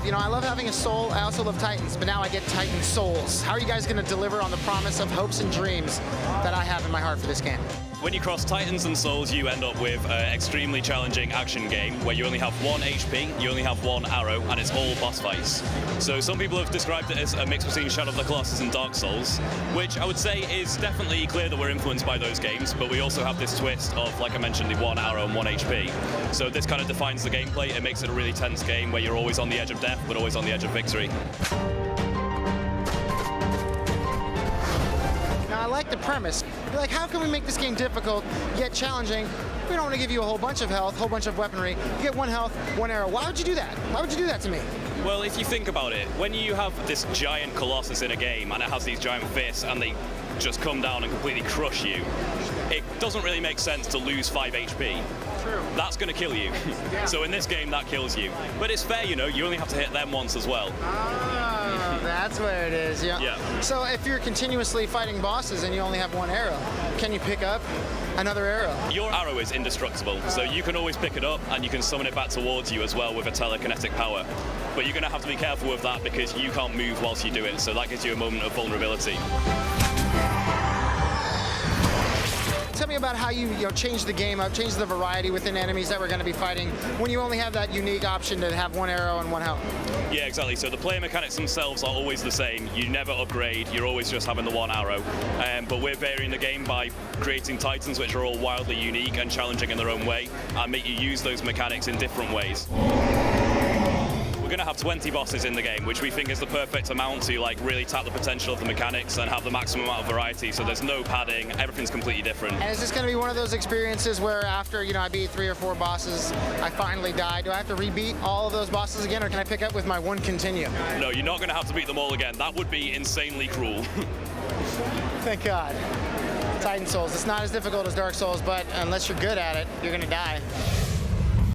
You know, I love having a soul. I also love Titans, but now I get Titan souls. How are you guys going to deliver on the promise of hopes and dreams that I have in my heart for this game? When you cross Titans and Souls, you end up with an extremely challenging action game where you only have 1 HP, you only have 1 arrow, and it's all boss fights. So some people have described it as a mix between Shadow of the Colossus and Dark Souls, which I would say is definitely clear that we're influenced by those games, but we also have this twist of, like I mentioned, the 1 arrow and 1 HP. So this kind of defines the gameplay. It makes it a really tense game where you're always on the edge of death, but always on the edge of victory. Now, I like the premise. You're like, how can we make this game difficult yet challenging? We don't want to give you a whole bunch of health, a whole bunch of weaponry. You get 1 health, 1 arrow. Why would you do that? Why would you do that to me? Well, if you think about it, when you have this giant Colossus in a game and it has these giant fists and they just come down and completely crush you, it doesn't really make sense to lose 5 HP. True. That's going to kill you. Yeah. So in this game, that kills you. But it's fair, you know, you only have to hit them once as well. Oh, that's where it is, yeah. Yeah. So if you're continuously fighting bosses and you only have 1 arrow, can you pick up another arrow? Your arrow is indestructible, so you can always pick it up and you can summon it back towards you as well with a telekinetic power. But you're going to have to be careful with that because you can't move whilst you do it, so that gives you a moment of vulnerability. Tell me about how you change the game up, change the variety within enemies that we're going to be fighting when you only have that unique option to have 1 arrow and 1 health. Yeah, exactly. So the player mechanics themselves are always the same. You never upgrade, you're always just having the 1 arrow. But we're varying the game by creating Titans which are all wildly unique and challenging in their own way and make you use those mechanics in different ways. We're going to have 20 bosses in the game, which we think is the perfect amount to like really tap the potential of the mechanics and have the maximum amount of variety. So there's no padding, everything's completely different. And is this going to be one of those experiences where after, I beat 3 or 4 bosses, I finally die? Do I have to rebeat all of those bosses again, or can I pick up with my 1 continue? No, you're not going to have to beat them all again. That would be insanely cruel. Thank God. Titan Souls, it's not as difficult as Dark Souls, but unless you're good at it, you're going to die.